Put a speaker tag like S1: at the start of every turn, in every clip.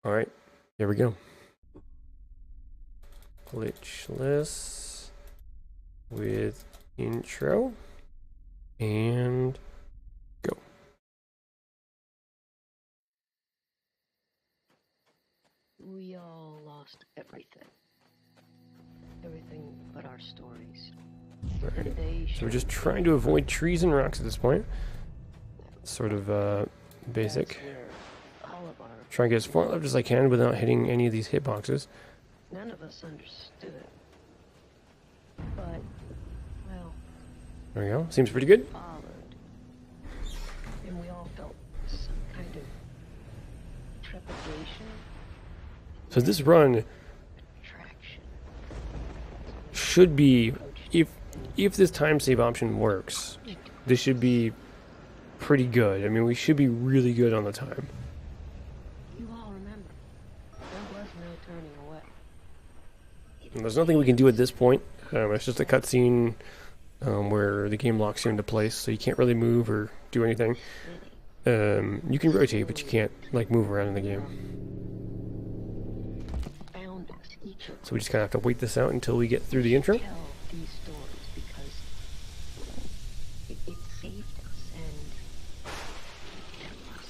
S1: Alright, here we go. Glitchless with intro and go.
S2: We all lost everything. Everything but our stories.
S1: Alright, so we're just trying to avoid trees and rocks at this point. Sort of basic. Try and get as far left as I can without hitting any of these hitboxes.
S2: None of us understood. But, well...
S1: There we go. Seems pretty good.
S2: Followed. And we all felt some kind of trepidation.
S1: So this run should be, if this time save option works, this should be pretty good. I mean, we should be really good on the time.
S2: You all remember, there was no turning away.
S1: And there's nothing we can do at this point. It's just a cutscene where the game locks you into place, so you can't really move or do anything. You can rotate, but you can't like move around in the game. So we just kind of have to wait this out until we get through the intro.
S2: Tell these stories because it saved us and kept us.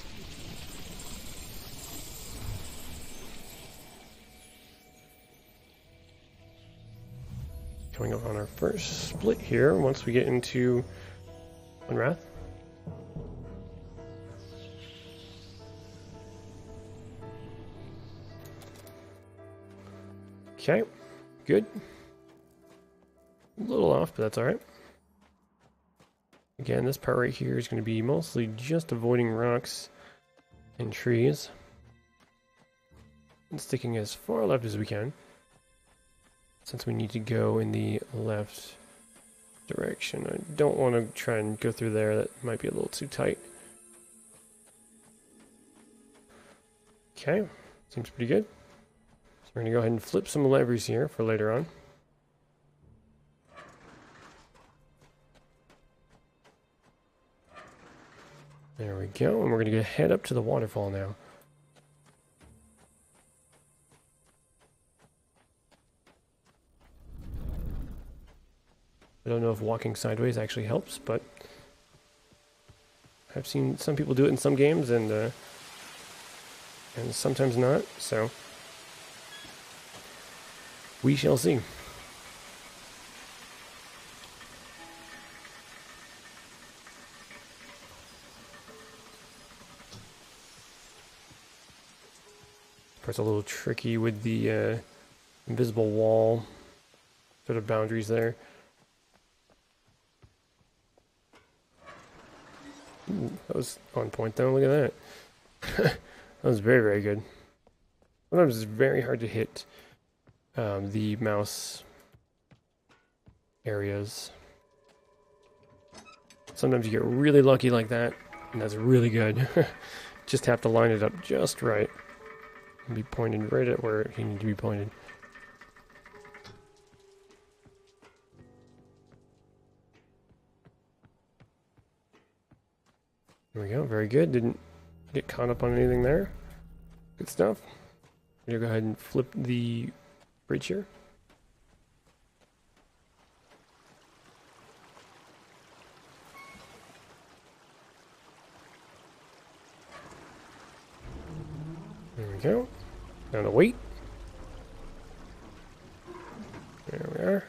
S1: Coming up on our first split here once we get into Unwrath. Okay, good. A little off, but that's alright. Again, this part right here is going to be mostly just avoiding rocks and trees. And sticking as far left as we can, since we need to go in the left direction. I don't want to try and go through there. That might be a little too tight. Okay, seems pretty good. We're going to go ahead and flip some levers here for later on. There we go, and we're going to head up to the waterfall now. I don't know if walking sideways actually helps, but I've seen some people do it in some games and sometimes not, so we shall see. It's a little tricky with the invisible wall sort of boundaries there. Ooh, that was on point though, look at that. That was very, very good. Sometimes it's very hard to hit the mouse areas. Sometimes you get really lucky like that, and that's really good. Just have to line it up just right. And be pointed right at where you need to be pointed. There we go, very good. Didn't get caught up on anything there. Good stuff. I'm gonna go ahead and flip the bridge here. There we go. Now to wait. There we are.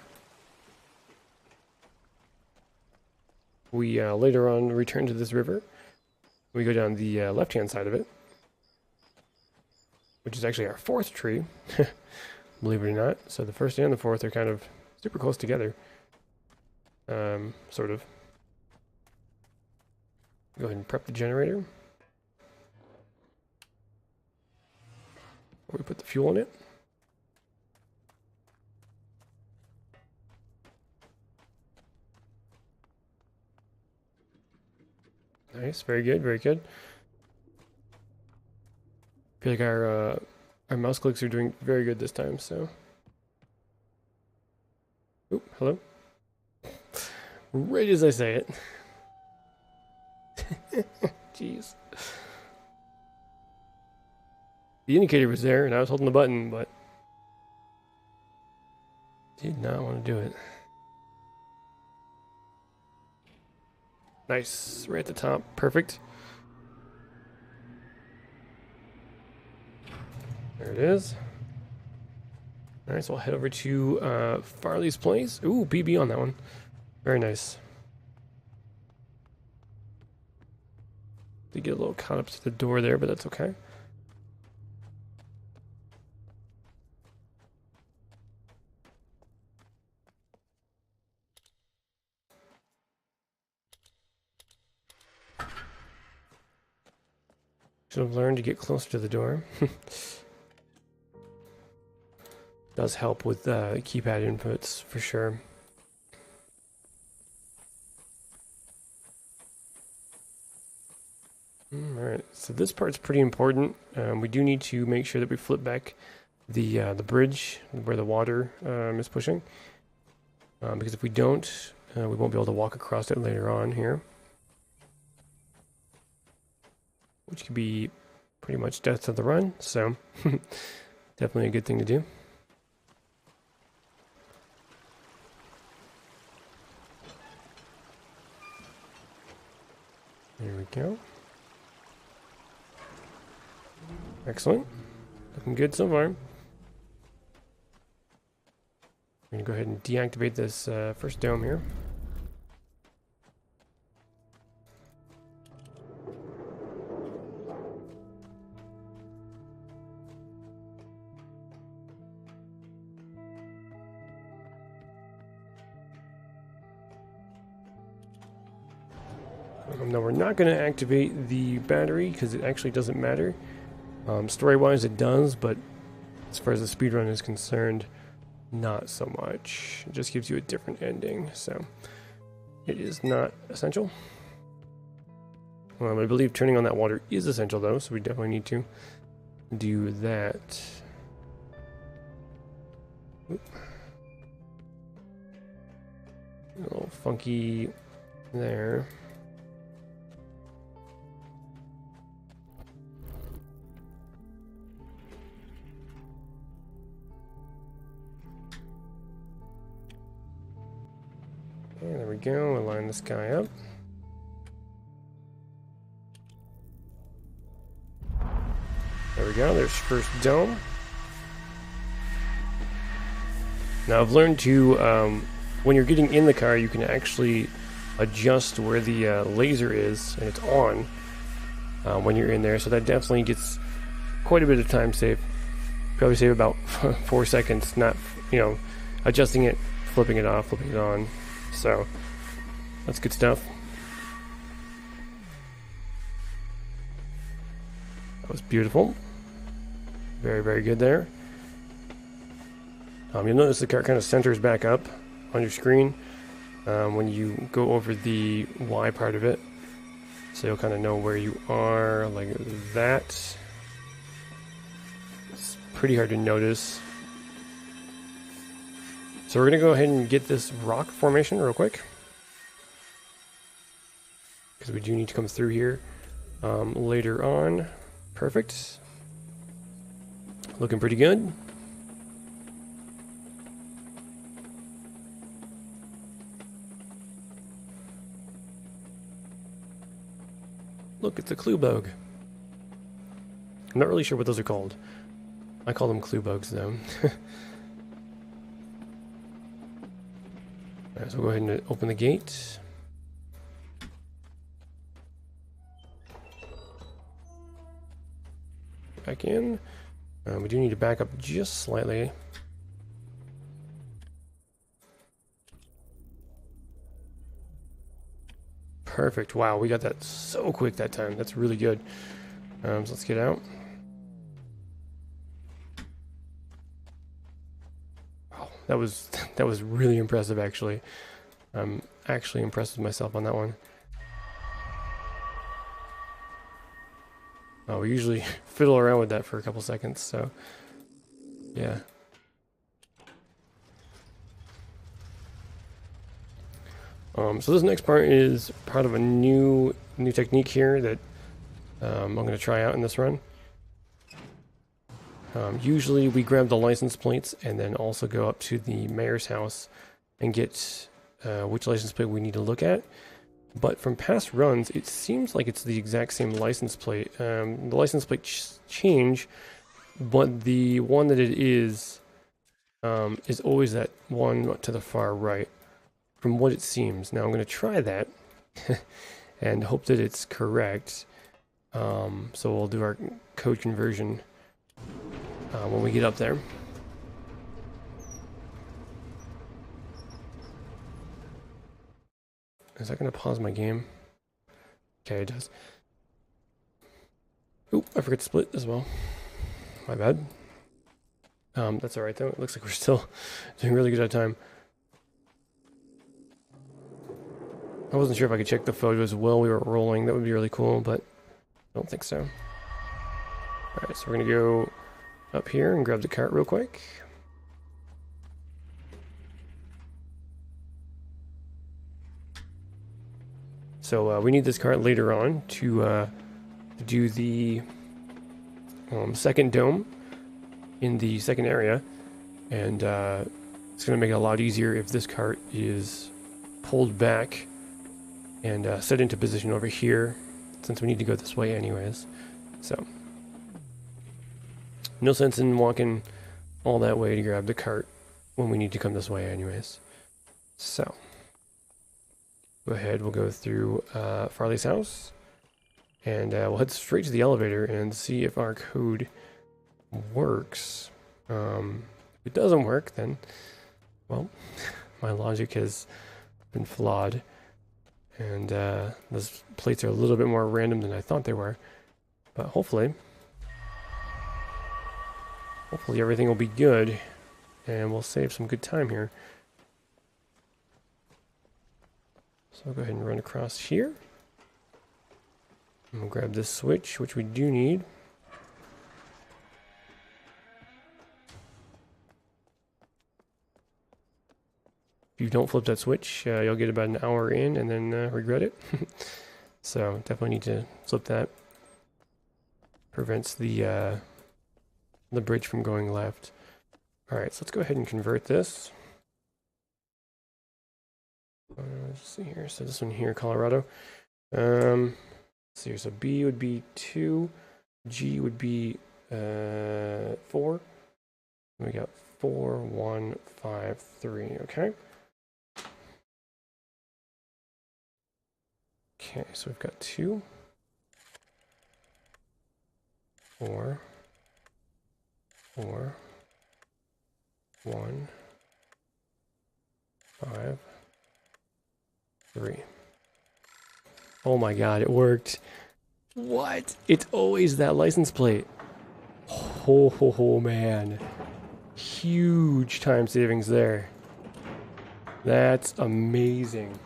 S1: We later on return to this river. We go down the left-hand side of it, which is actually our fourth tree, believe it or not. So the first and the fourth are kind of super close together, sort of. Go ahead and prep the generator. We put the fuel in it. Nice, very good, very good. I feel like our mouse clicks are doing very good this time, so. Oop, hello. Right as I say it. Jeez. The indicator was there, and I was holding the button, but did not want to do it. Nice, right at the top, perfect. There it is. Alright, so I'll head over to Farley's place. Ooh, PB on that one. Very nice. Did get a little caught up to the door there, but that's okay. Should have learned to get closer to the door. Does help with keypad inputs for sure. Alright, so this part's pretty important. We do need to make sure that we flip back the bridge where the water is pushing. Because if we don't, we won't be able to walk across it later on here. Which could be pretty much death to the run, so definitely a good thing to do. There we go. Excellent. Looking good so far. I'm going to go ahead and deactivate this first dome here. Now we're not going to activate the battery because it actually doesn't matter. Story-wise it does, but as far as the speedrun is concerned, not so much. It just gives you a different ending, so it is not essential. I believe turning on that water is essential though, so we definitely need to do that. Oop. A little funky there. Okay, there we go. We'll line this guy up. There we go. There's first dome. Now I've learned to, when you're getting in the car, you can actually adjust where the laser is, and it's on when you're in there. So that definitely gets quite a bit of time saved. Probably save about 4 seconds, not, adjusting it, flipping it off, flipping it on. So that's good stuff. That was beautiful. Very, very good there. You'll notice the car kind of centers back up on your screen when you go over the Y part of it. So you'll kind of know where you are, like that. It's pretty hard to notice. So we're going to go ahead and get this rock formation real quick. Because we do need to come through here later on. Perfect. Looking pretty good. Look, it's a clue bug. I'm not really sure what those are called. I call them clue bugs though. Alright, so we'll go ahead and open the gate. Back in. We do need to back up just slightly. Perfect. Wow, we got that so quick that time. That's really good. So let's get out. Wow, that was really impressive actually. I'm actually impressed with myself on that one. We usually fiddle around with that for a couple seconds, so yeah. So this next part is part of a new technique here that I'm going to try out in this run. Usually we grab the license plates and then also go up to the mayor's house and get which license plate we need to look at. But from past runs, it seems like it's the exact same license plate. The license plate change, but the one that it is always that one to the far right, from what it seems. Now I'm going to try that and hope that it's correct. So we'll do our code conversion when we get up there. Is that going to pause my game? Okay, it does. Oop, I forgot to split as well. My bad. That's alright though. It looks like we're still doing really good at time. I wasn't sure if I could check the photos while we were rolling. That would be really cool, but I don't think so. Alright, so we're going to go up here and grab the cart real quick. So we need this cart later on to do the second dome in the second area, and it's going to make it a lot easier if this cart is pulled back and set into position over here, since we need to go this way anyways. So no sense in walking all that way to grab the cart when we need to come this way anyways. So go ahead, we'll go through Farley's house, and we'll head straight to the elevator and see if our code works. If it doesn't work, then, well, my logic has been flawed, and those plates are a little bit more random than I thought they were, but hopefully everything will be good, and we'll save some good time here. So I'll go ahead and run across here. And we'll grab this switch, which we do need. If you don't flip that switch, you'll get about an hour in and then regret it. So definitely need to flip that. Prevents the bridge from going left. Alright, so let's go ahead and convert this. Let's see here. So this one here, Colorado. Let's see here. So B would be 2, G would be 4. We got 4, 1, 5, 3. Okay. Okay, so we've got 2, 4, 4, 1, 5, 3. Oh my god, it worked. What? It's always that license plate. Oh, man. Huge time savings there. That's amazing.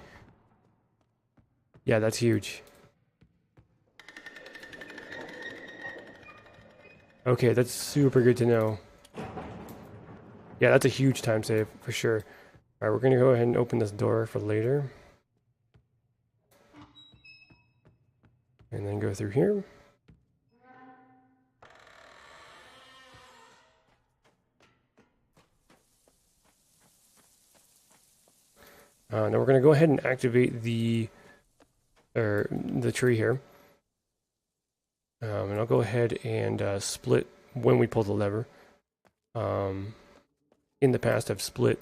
S1: Yeah, that's huge. Okay, that's super good to know. Yeah, that's a huge time save for sure. Alright, we're gonna go ahead and open this door for later. And then go through here. Now we're going to go ahead and activate the tree here. And I'll go ahead and split when we pull the lever. In the past I've split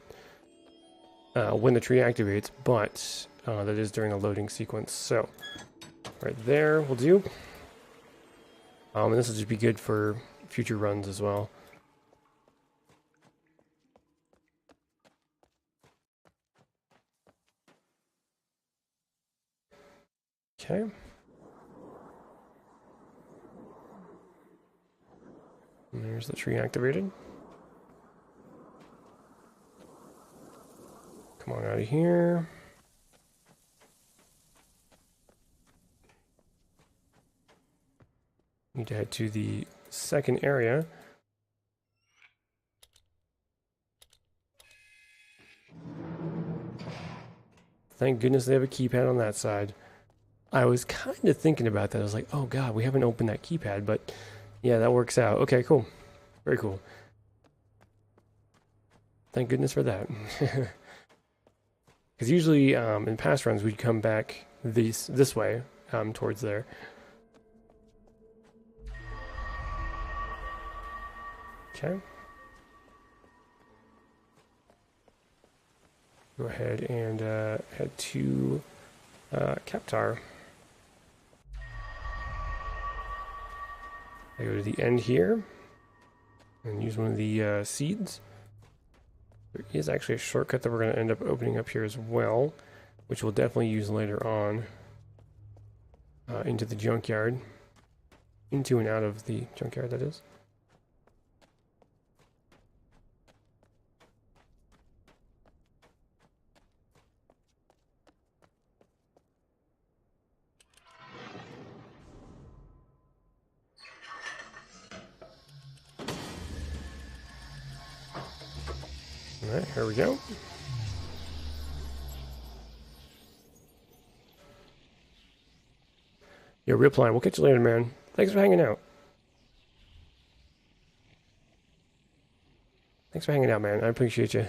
S1: when the tree activates, but that is during a loading sequence. So right there will do. And this will just be good for future runs as well. Okay. And there's the tree activated. Come on out of here. Need to head to the second area. Thank goodness they have a keypad on that side. I was kind of thinking about that. I was like, oh god, we haven't opened that keypad, but yeah, that works out. Okay, cool. Very cool. Thank goodness for that. Because usually in past runs we'd come back this way towards there. Okay. Go ahead and head to Captar. I go to the end here and use one of the seeds. There is actually a shortcut that we're going to end up opening up here as well, which we'll definitely use later on into the junkyard. Into and out of the junkyard, that is. Alright, here we go. Yo, real plan. We'll catch you later, man. Thanks for hanging out. Thanks for hanging out, man. I appreciate you.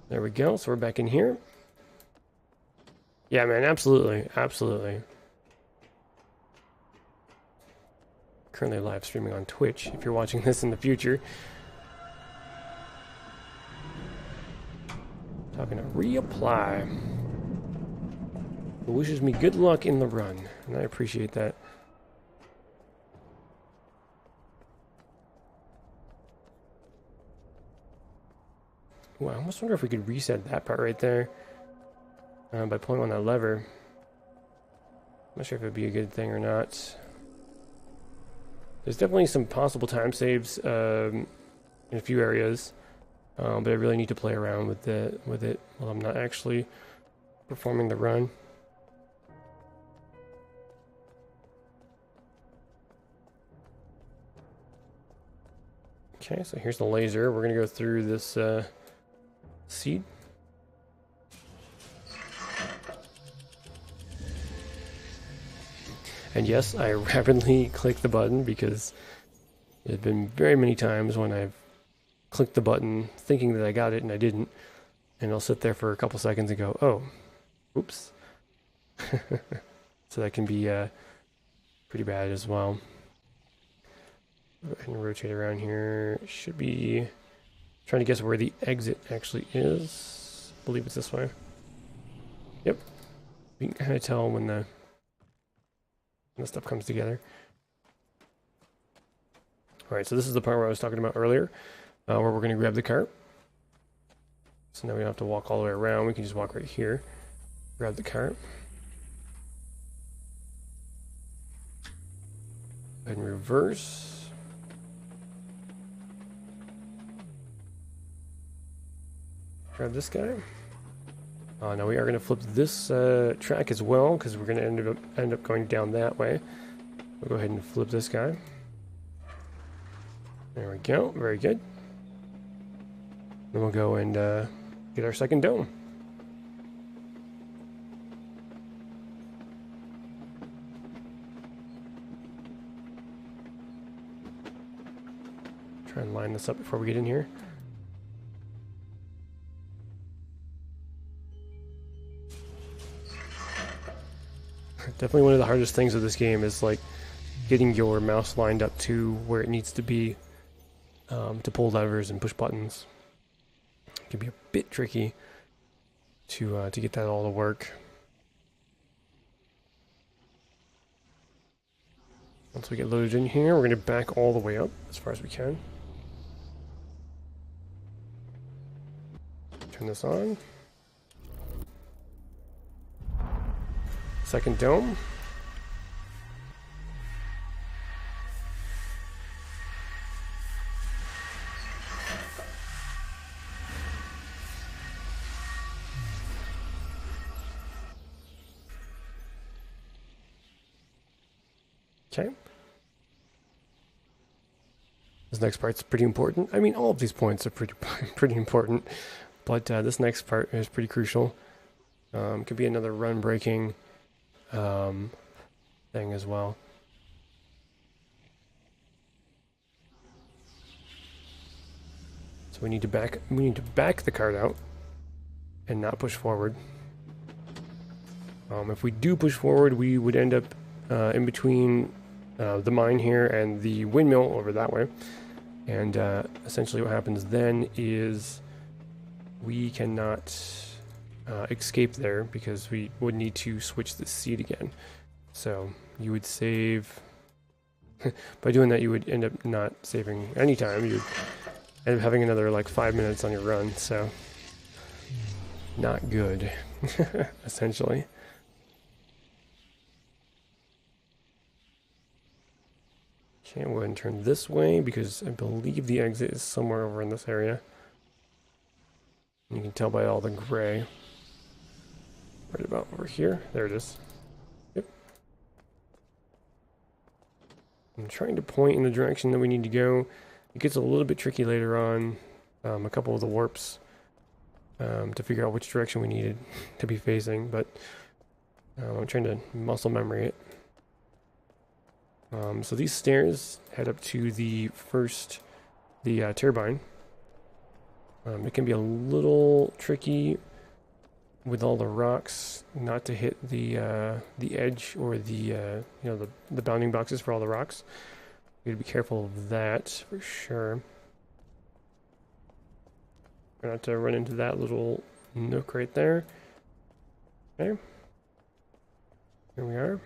S1: There we go. So we're back in here. Yeah, man. Absolutely. Absolutely. Currently live streaming on Twitch if you're watching this in the future. Talking to reapply. Who wishes me good luck in the run, and I appreciate that. Ooh, I almost wonder if we could reset that part right there by pulling on that lever. I'm not sure if it would be a good thing or not. There's definitely some possible time saves in a few areas, but I really need to play around with it while I'm not actually performing the run. Okay, so here's the laser. We're going to go through this seed. And yes, I rapidly clicked the button because there have been very many times when I've clicked the button thinking that I got it and I didn't. And I'll sit there for a couple seconds and go, oh, oops. So that can be pretty bad as well. Go ahead and rotate around here. Should be trying to guess where the exit actually is. I believe it's this way. Yep. You can kind of tell when the stuff comes together. Alright, so this is the part where I was talking about earlier, where we're going to grab the cart. So now we don't have to walk all the way around, we can just walk right here, grab the cart. Go ahead and reverse. Grab this guy. Now we are going to flip this track as well, because we're going to end up going down that way. We'll go ahead and flip this guy. There we go. Very good. Then we'll go and get our second dome. Try and line this up before we get in here. Definitely one of the hardest things of this game is like getting your mouse lined up to where it needs to be to pull levers and push buttons. It can be a bit tricky to get that all to work. Once we get loaded in here, we're going to back all the way up as far as we can. Turn this on. Second dome. Okay. This next part's pretty important. I mean, all of these points are pretty important, but this next part is pretty crucial. Could be another run-breaking thing as well. So we need to back the cart out and not push forward. If we do push forward, we would end up in between the mine here and the windmill over that way. And essentially what happens then is we cannot escape there because we would need to switch the seat again. So you would save... by doing that, you would end up not saving any time. You'd end up having another like 5 minutes on your run, so not good, essentially. Okay, we'll go ahead and turn this way because I believe the exit is somewhere over in this area. You can tell by all the gray. Right about over here. There it is. Yep. I'm trying to point in the direction that we need to go. It gets a little bit tricky later on, a couple of the warps, to figure out which direction we needed to be facing, but I'm trying to muscle memory it. So these stairs head up to the turbine. It can be a little tricky with all the rocks not to hit the edge or the bounding boxes for all the rocks. You gotta be careful of that for sure. Try not to run into that little nook right there. Okay. Here we are.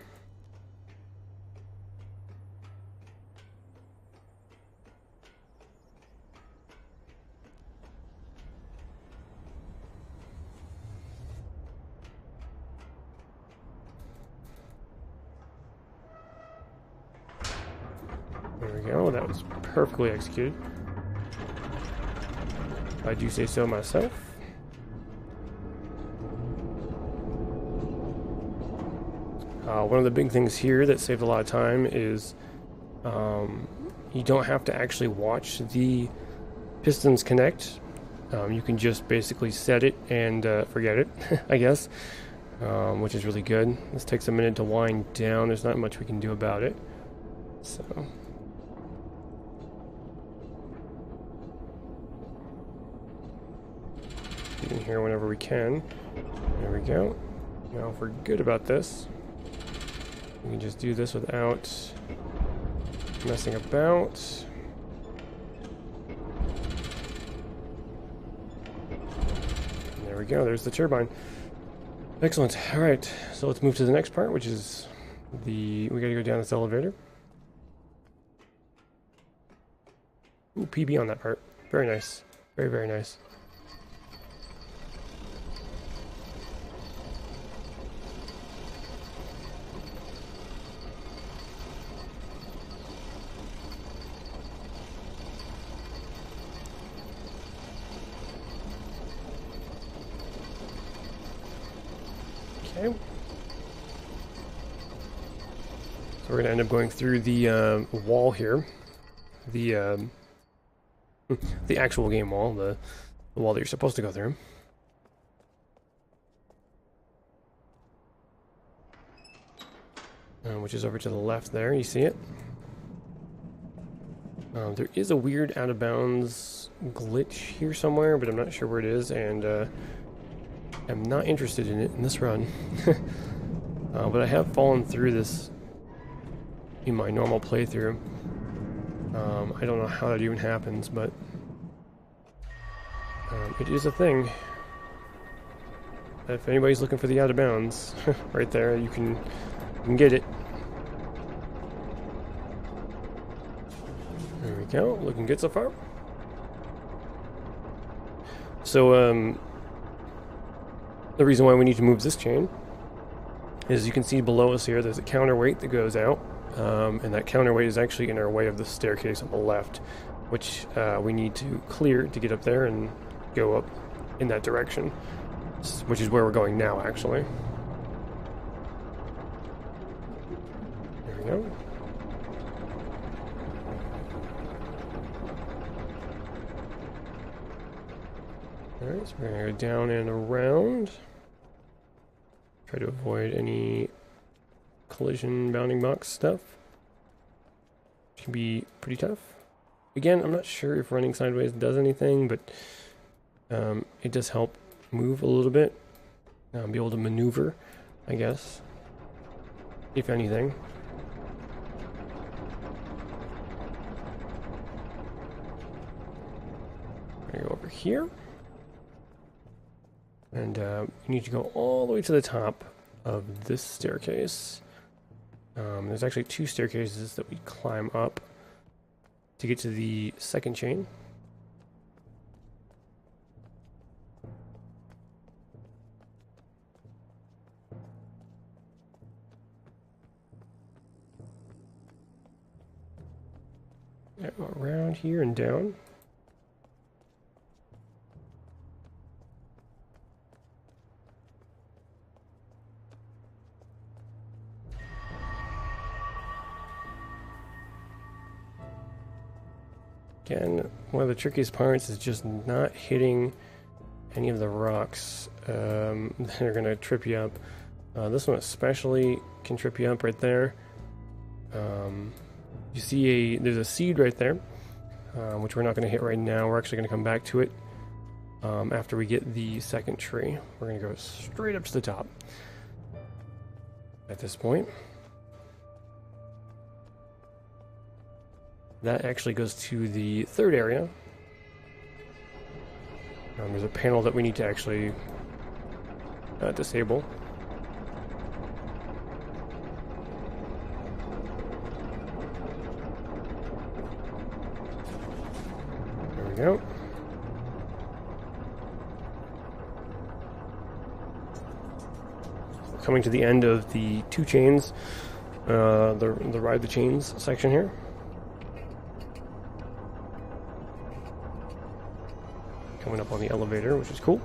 S1: There we go, that was perfectly executed. I do say so myself. One of the big things here that saved a lot of time is you don't have to actually watch the pistons connect. You can just basically set it and forget it, I guess, which is really good. This takes a minute to wind down. There's not much we can do about it. So... in here whenever we can. There we go. Now if we're good about this, we can just do this without messing about. And there we go, there's the turbine. Excellent. Alright, so let's move to the next part, which is we gotta go down this elevator. Ooh, PB on that part. Very nice. Very, very nice. Okay. So we're going to end up going through the wall here. The actual game wall, the wall that you're supposed to go through. Which is over to the left there, you see it. There is a weird out-of-bounds glitch here somewhere, but I'm not sure where it is, and I'm not interested in it in this run. But I have fallen through this in my normal playthrough. I don't know how that even happens, but it is a thing. If anybody's looking for the out-of-bounds, right there, you can get it. There we go, looking good so far. So, the reason why we need to move this chain is you can see below us here, there's a counterweight that goes out, and that counterweight is actually in our way of the staircase on the left, which we need to clear to get up there and go up in that direction, which is where we're going now, actually. There we go. Alright, so we're going to go down and around. Try to avoid any collision bounding box stuff. Can be pretty tough. Again, I'm not sure if running sideways does anything, but it does help move a little bit. Be able to maneuver, I guess, if anything. I'm gonna go over here. And you need to go all the way to the top of this staircase. There's actually 2 staircases that we climb up to get to the second chain. Yeah, around here and down. Again, one of the trickiest parts is just not hitting any of the rocks that are going to trip you up. This one especially can trip you up right there. You see there's a seed right there, which we're not going to hit right now. We're actually going to come back to it after we get the second tree. We're going to go straight up to the top at this point. That actually goes to the third area. There's a panel that we need to actually disable. There we go. We're coming to the end of the 2 chains, the ride the chains section here. Coming up on the elevator, which is cool.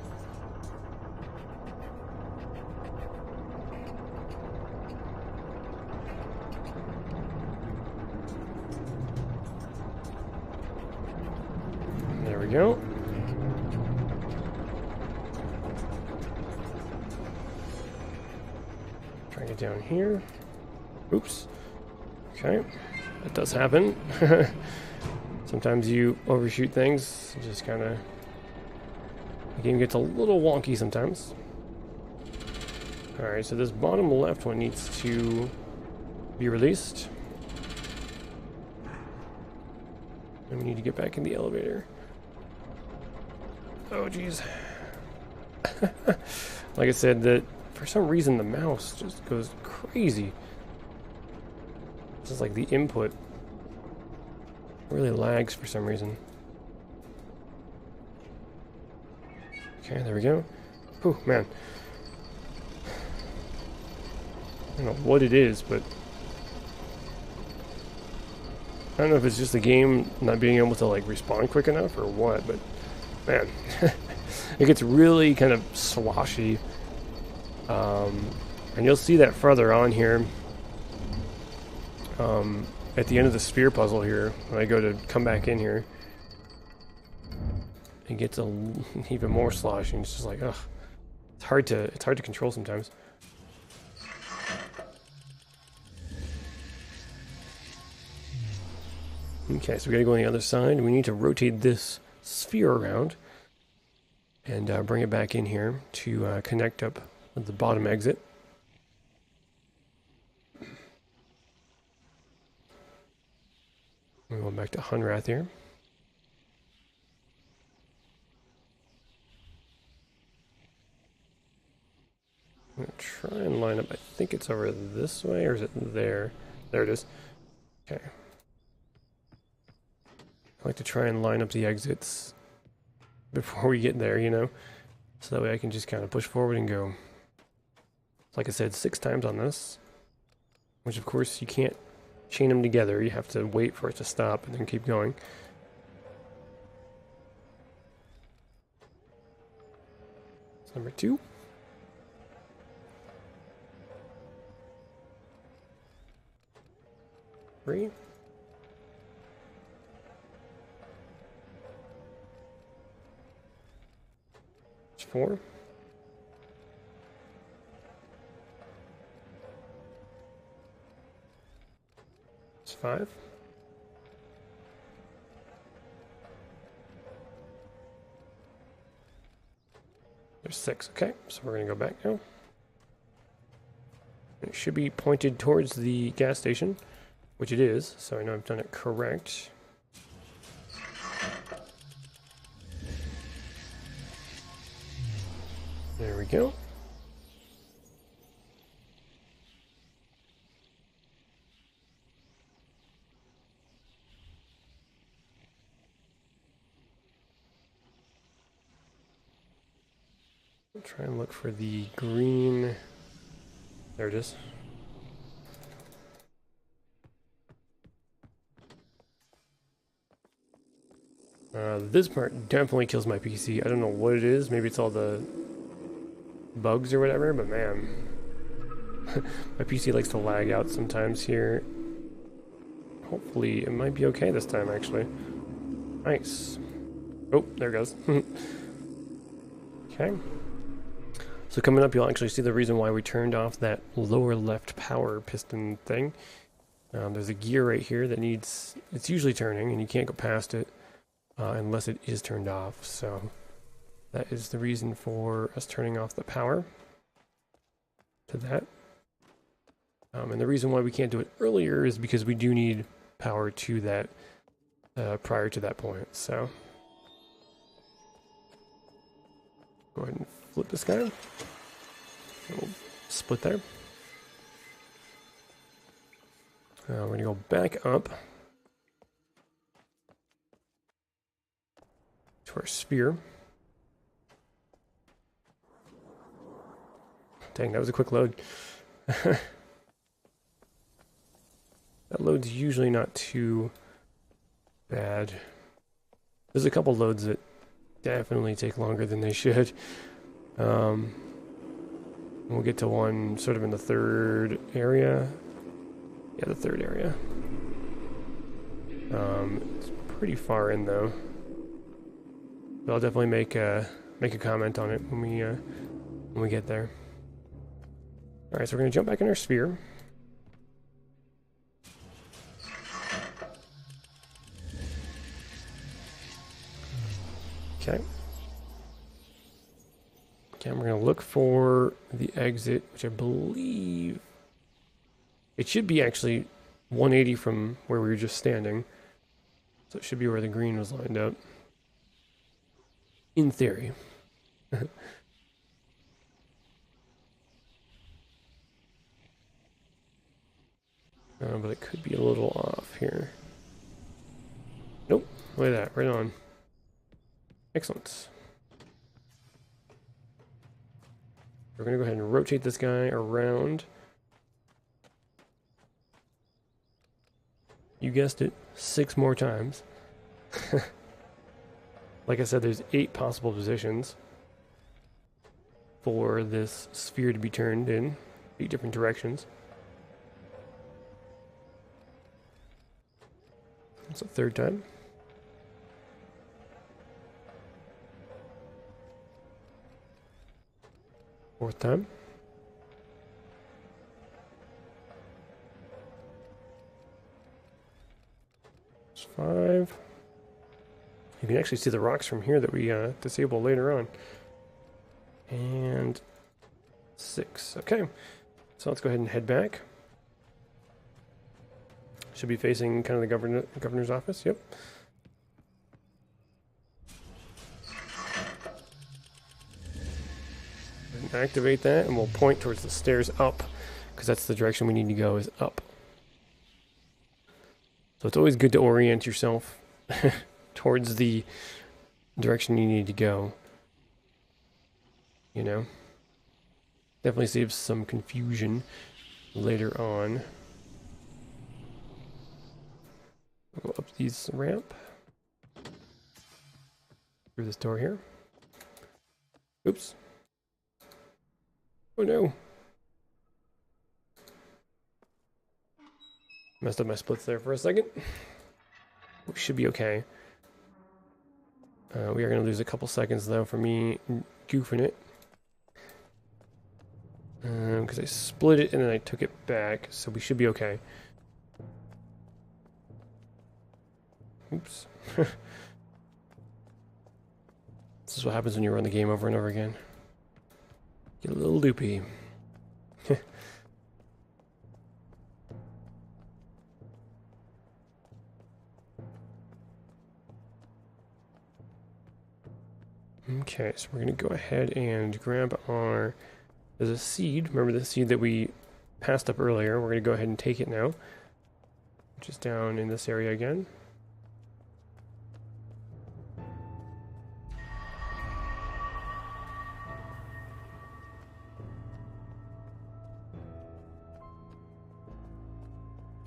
S1: There we go. Trying to get down here. Oops. Okay. That does happen. Sometimes you overshoot things. You just kind of... The game gets a little wonky sometimes. Alright, so this bottom left one needs to be released. And we need to get back in the elevator. Oh, jeez. Like I said, that for some reason the mouse just goes crazy. This is like the input really lags for some reason. Okay, there we go. Oh, man. I don't know what it is, but I don't know if it's just the game not being able to like respond quick enough or what, but man, it gets really kind of sloshy. And you'll see that further on here. At the end of the sphere puzzle here, when I go to come back in here, it gets even more sloshy. It's just like, ugh, it's hard to control sometimes. Okay, so we gotta go on the other side. We need to rotate this sphere around and bring it back in here to connect up with the bottom exit. We're going back to Hunrath here. I'm going to try and line up. I think it's over this way, or is it there? There it is. Okay. I like to try and line up the exits before we get there, you know? So that way I can just kind of push forward and go. Like I said, 6 times on this. Which, of course, you can't chain them together. You have to wait for it to stop and then keep going. That's number 2. Three. 4. 5. There's 6. Okay, so we're going to go back now. It should be pointed towards the gas station, which it is, so I know I've done it correct. There we go. I'll try and look for the green. There it is. This part definitely kills my PC. I don't know what it is. Maybe it's all the bugs or whatever, but man. My PC likes to lag out sometimes here. Hopefully it might be okay this time, actually. Nice. Oh, there it goes. Okay. So coming up, you'll actually see the reason why we turned off that lower left power piston thing. There's a gear right here that needs... It's usually turning, and you can't go past it unless it is turned off. So that is the reason for us turning off the power to that. And the reason why we can't do it earlier is because we do need power to that prior to that point. So go ahead and flip this guy. We'll split there. We're going to go back up to our sphere. Dang, that was a quick load. That load's usually not too bad. There's a couple loads that definitely take longer than they should. We'll get to one sort of in the third area. Yeah, the third area. It's pretty far in though. But I'll definitely make a comment on it when we get there. All right, so we're gonna jump back in our sphere. Okay. Okay, we're going to look for the exit, which I believe... It should be actually 180 from where we were just standing. So it should be where the green was lined up. In theory. But it could be a little off here. Nope, look at that, right on. Excellent. We're going to go ahead and rotate this guy around. You guessed it, 6 more times. Like I said, there's 8 possible positions for this sphere to be turned in 8 different directions. That's a 3rd time. Fourth time. It's 5. You can actually see the rocks from here that we disable later on. And 6. Okay. So let's go ahead and head back. Should be facing kind of the governor's office. Yep. Activate that, and we'll point towards the stairs up, because that's the direction we need to go, is up. So it's always good to orient yourself towards the direction you need to go. You know? Definitely saves some confusion later on. We'll go up these ramp. Through this door here. Oops. Oh no. Messed up my splits there for a second. We should be okay. We are going to lose a couple seconds though for me goofing it. Because I split it and then I took it back, so we should be okay. Oops. This is what happens when you run the game over and over again. Get a little loopy. Okay, so we're going to go ahead and grab our... There's a seed. Remember the seed that we passed up earlier? We're going to go ahead and take it now. Which is down in this area again.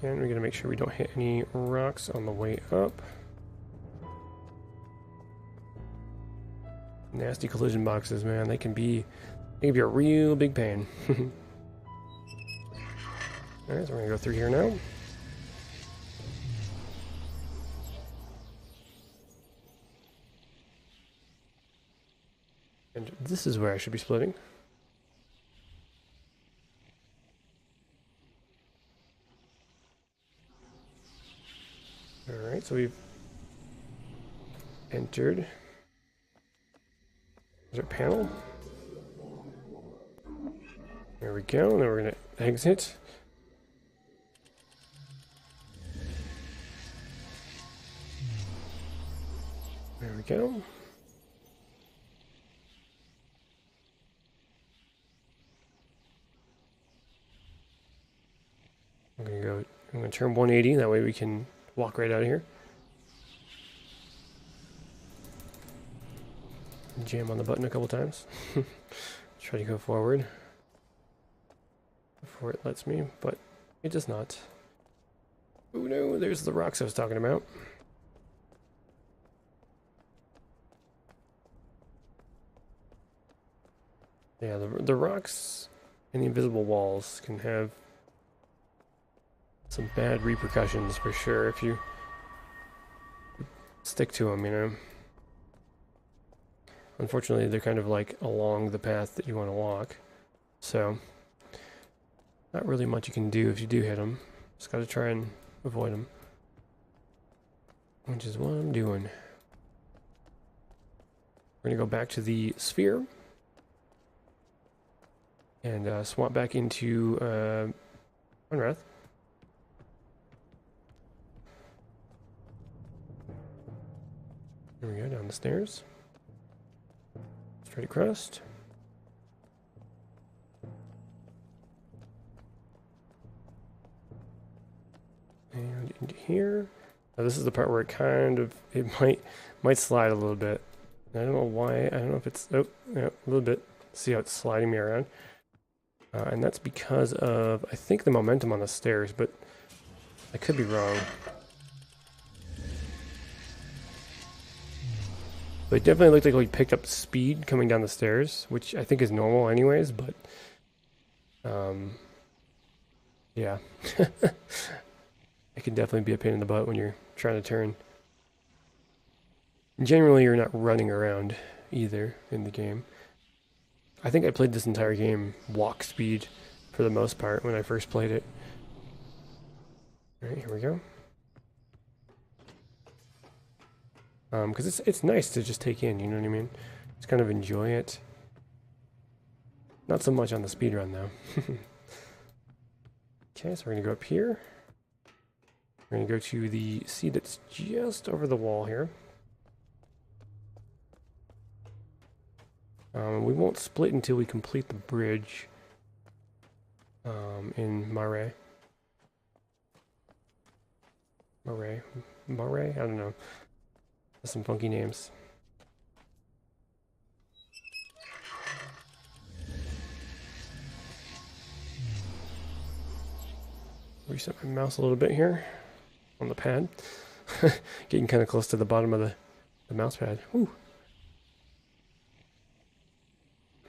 S1: And we're going to make sure we don't hit any rocks on the way up. Nasty collision boxes, man. They can be a real big pain. Alright, so we're going to go through here now. And this is where I should be splitting. Alright, so we've entered. There's our panel. There we go. Now we're going to exit. There we go. I'm going to turn 180, that way we can walk right out of here. Jam on the button a couple times. Try to go forward before it lets me, but it does not. Oh no, there's the rocks I was talking about. Yeah, the rocks and the invisible walls can have some bad repercussions for sure if you stick to them, you know. Unfortunately, they're kind of like along the path that you want to walk, so not really much you can do if you do hit them. Just got to try and avoid them, which is what I'm doing. We're going to go back to the sphere and swap back into Unwrath. There we go, down the stairs. Straight across. And into here. Now this is the part where it might slide a little bit. I don't know why. I don't know if it's, oh, yeah, a little bit. See how it's sliding me around. And that's because of, I think, the momentum on the stairs, but I could be wrong. But it definitely looked like we picked up speed coming down the stairs, which I think is normal anyways, but yeah. It can definitely be a pain in the butt when you're trying to turn. Generally, you're not running around either in the game. I think I played this entire game walk speed for the most part when I first played it. Alright, here we go. Because it's nice to just take in, you know what I mean? Just kind of enjoy it. Not so much on the speedrun though. Okay, so we're going to go up here. We're going to go to the seat that's just over the wall here. We won't split until we complete the bridge in Marais. Marais? I don't know. There's some funky names. Reset my mouse a little bit here on the pad. Getting kind of close to the bottom of the mouse pad. Whew.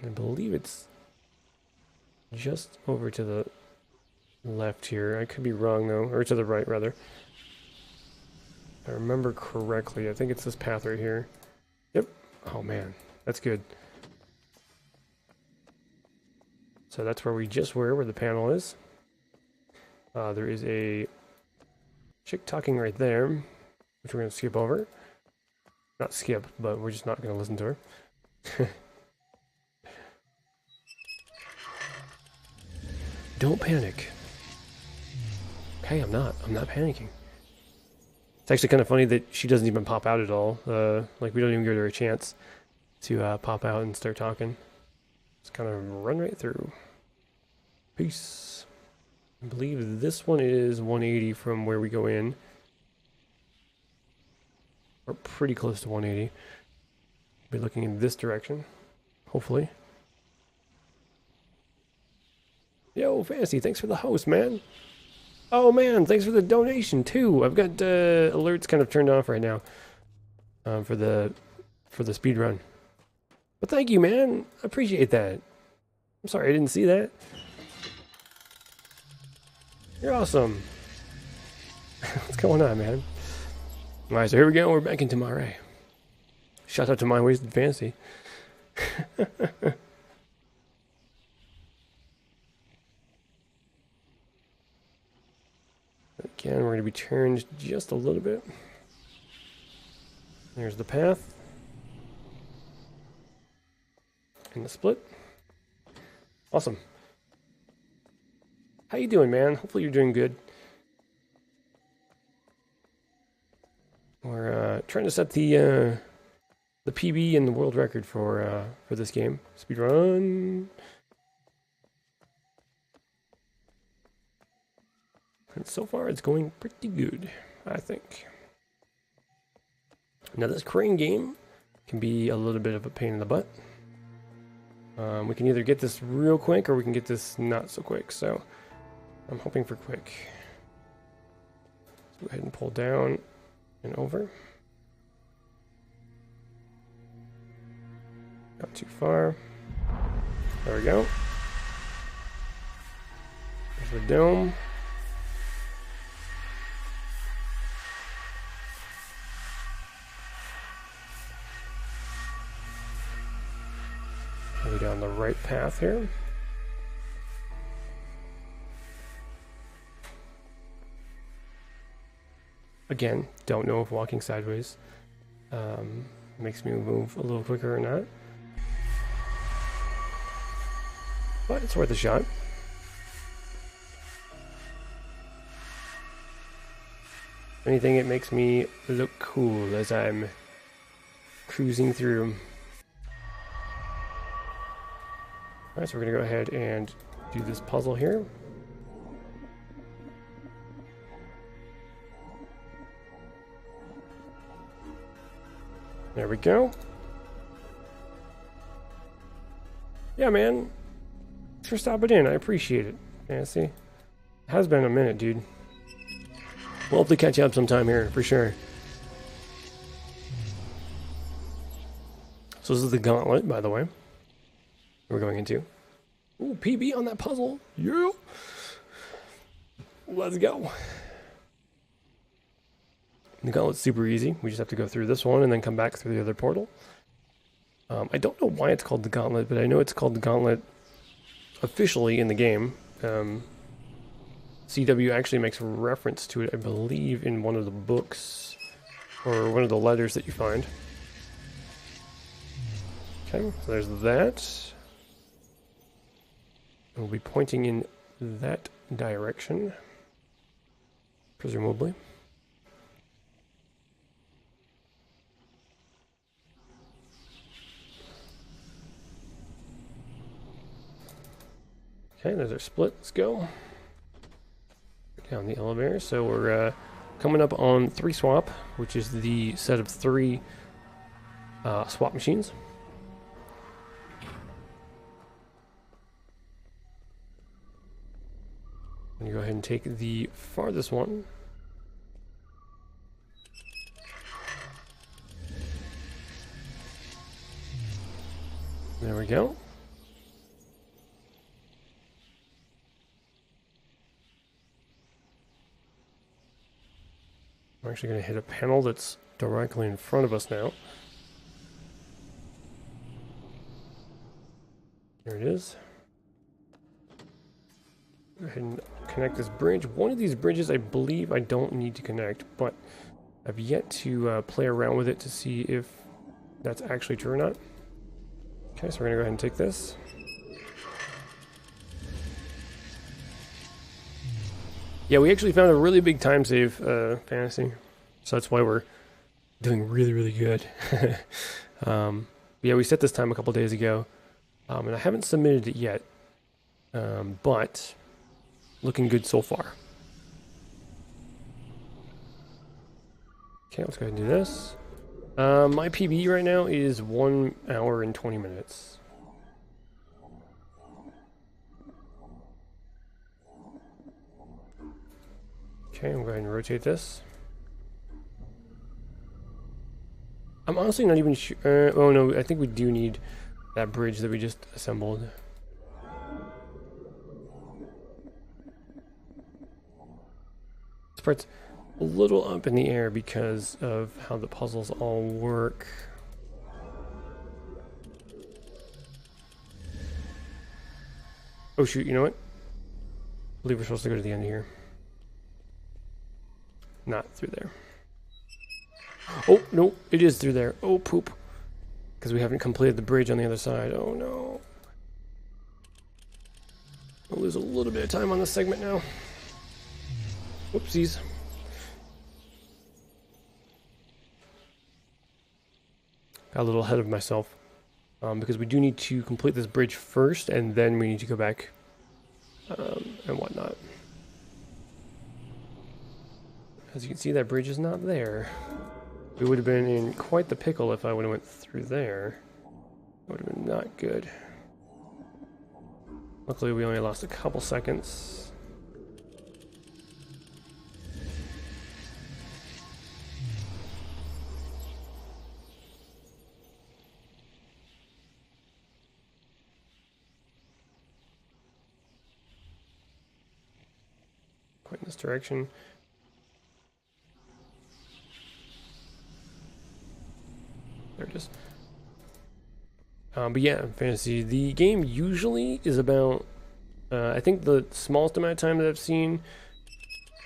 S1: I believe it's just over to the left here. I could be wrong though, or to the right rather. If I remember correctly, I think it's this path right here. Yep. Oh man, that's good. So that's where we just were, where the panel is. There is a chick talking right there. which we're going to skip over. Not skip, but we're just not going to listen to her. Don't panic. Okay, I'm not panicking. It's actually kind of funny that she doesn't even pop out at all. Like, we don't even give her a chance to pop out and start talking. Just kind of run right through. Peace. I believe this one is 180 from where we go in. Or pretty close to 180. Be looking in this direction, hopefully. Yo, Fantasy, thanks for the host, man. Oh man, thanks for the donation too. I've got alerts kind of turned off right now for the speed run. But thank you, man. I appreciate that. I'm sorry I didn't see that. You're awesome. What's going on, man? All right, so here we go. We're back into Mare. Shout out to My Wasted Fantasy. Again, we're going to be turned just a little bit. There's the path. And the split. Awesome. How you doing, man? Hopefully you're doing good. We're trying to set the PB and the world record for this game. Speedrun. And so far, it's going pretty good, I think. Now, this crane game can be a little bit of a pain in the butt. We can either get this real quick, or we can get this not so quick. So, I'm hoping for quick. Let's go ahead and pull down and over. Not too far. There we go. There's the dome. Down the right path here. Again, don't know if walking sideways makes me move a little quicker or not. But it's worth a shot. If anything, it makes me look cool as I'm cruising through. Alright, so we're going to go ahead and do this puzzle here. There we go. Yeah, man. Thanks for stopping in. I appreciate it. Fantasy. It has been a minute, dude. We'll hopefully catch you up sometime here, for sure. So this is the gauntlet, by the way. We're going into. Ooh, PB on that puzzle. Yeah. Let's go. The gauntlet's super easy. We just have to go through this one and then come back through the other portal. I don't know why it's called the gauntlet, but I know it's called the gauntlet officially in the game. CW actually makes reference to it, I believe, in one of the books or one of the letters that you find. Okay, so there's that. We'll be pointing in that direction, presumably. Okay, there's our split. Let's go. Down the elevator. So we're coming up on 3 swap, which is the set of 3 swap machines. I'm going to go ahead and take the farthest one. There we go. We're actually going to hit a panel that's directly in front of us now. There it is. Go ahead and connect this bridge. One of these bridges I believe I don't need to connect, but I've yet to play around with it to see if that's actually true or not. Okay, so we're gonna go ahead and take this. Yeah, we actually found a really big time save fantasy, so that's why we're doing really, really good. Yeah, we set this time a couple days ago, and I haven't submitted it yet, but looking good so far. Okay, let's go ahead and do this. My PB right now is 1 hour and 20 minutes. Okay, I'm going to go ahead and rotate this. I'm honestly not even sure. Oh no, I think we do need that bridge that we just assembled. This part's a little up in the air because of how the puzzles all work. Oh shoot, you know what? I believe we're supposed to go to the end here. Not through there. Oh, no, it is through there. Oh, poop. Because we haven't completed the bridge on the other side. Oh, no. I'll lose a little bit of time on this segment now. Whoopsies. Got a little ahead of myself. Because we do need to complete this bridge first, and then we need to go back and whatnot. As you can see, that bridge is not there. We would have been in quite the pickle if I would have went through there. That would have been not good. Luckily, we only lost a couple seconds. Quite in this direction. There it is. But yeah, fantasy. The game usually is about, I think the smallest amount of time that I've seen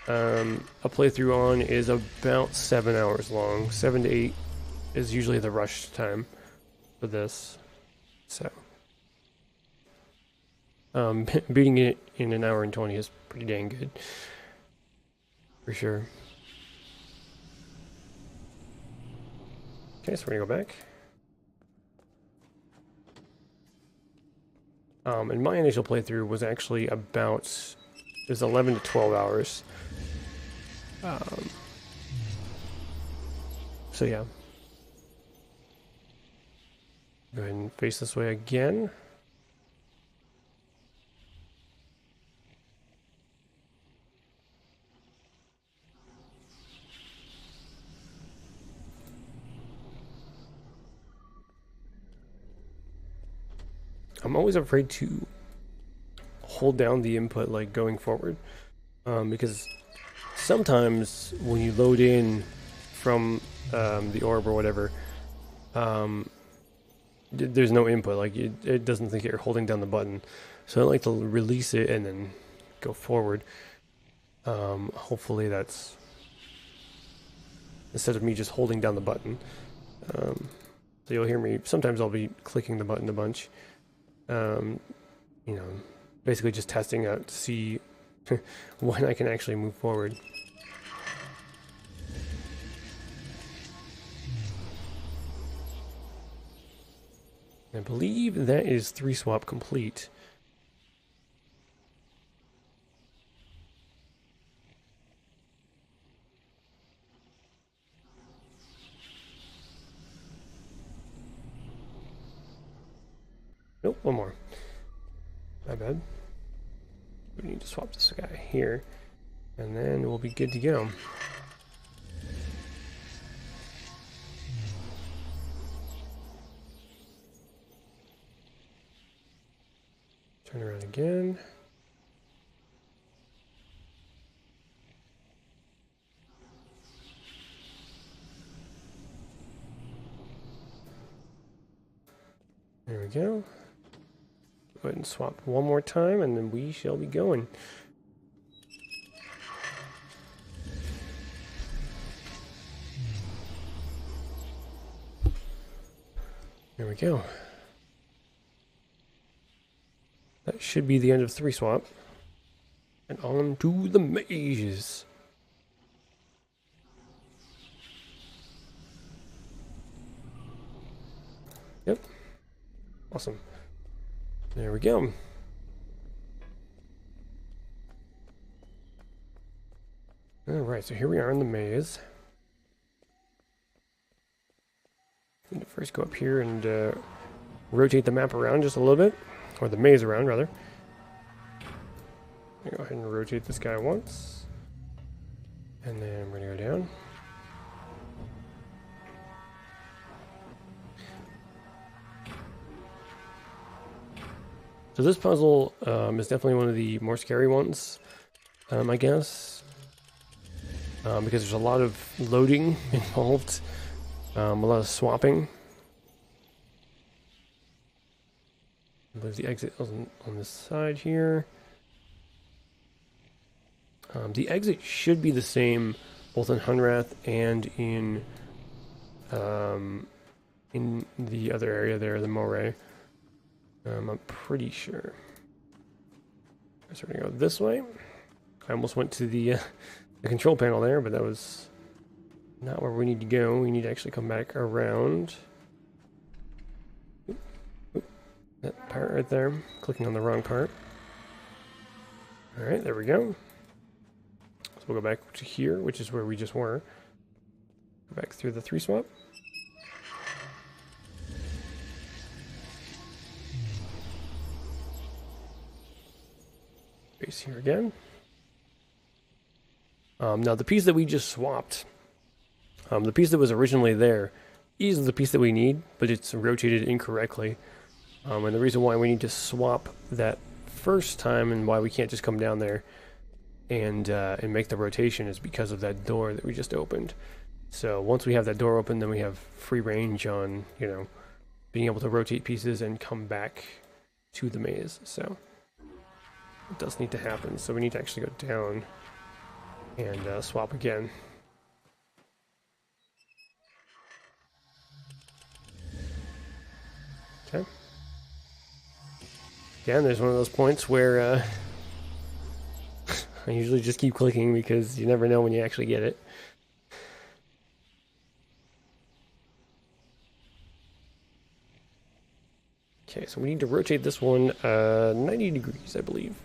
S1: a playthrough on is about 7 hours long. 7 to 8 is usually the rush time for this. So, beating it in 1 hour and 20 is pretty dang good. For sure. Okay, so we're gonna go back. And my initial playthrough was actually about, it was 11 to 12 hours. So yeah. Go ahead and face this way again. I'm always afraid to hold down the input like going forward, because sometimes when you load in from the orb or whatever, there's no input, like it doesn't think you're holding down the button, so I like to release it and then go forward. Hopefully that's instead of me just holding down the button. So you'll hear me, sometimes I'll be clicking the button a bunch. You know, basically just testing out to see when I can actually move forward. I believe that is 3 swap complete. Nope, one more. My bad. We need to swap this guy here, and then we'll be good to go. Turn around again. There we go. Go ahead and swap one more time, and then we shall be going. There we go. That should be the end of 3 swap. And on to the maze. Yep. Awesome. There we go. Alright, so here we are in the maze. Need to first go up here and rotate the map around just a little bit. Or the maze around, rather. Go ahead and rotate this guy once. And then we're going to go down. So this puzzle is definitely one of the more scary ones, I guess. Because there's a lot of loading involved. A lot of swapping. I believe the exit is on this side here. The exit should be the same both in Hunrath and in the other area there, the Moray. I'm pretty sure. So we're gonna go this way. I almost went to the control panel there, but that was not where we need to go. We need to actually come back around. Oop, that part right there. Clicking on the wrong part. Alright, there we go. So we'll go back to here, which is where we just were. Go back through the 3 swap. Base here again. Now the piece that we just swapped, the piece that was originally there, is the piece that we need, but it's rotated incorrectly. And the reason why we need to swap that first time and why we can't just come down there and make the rotation is because of that door that we just opened. So once we have that door open, then we have free range on, you know, being able to rotate pieces and come back to the maze. So it does need to happen. So we need to actually go down and swap again. Okay. Again, there's one of those points where I usually just keep clicking because you never know when you actually get it. Okay, so we need to rotate this one 90 degrees, I believe.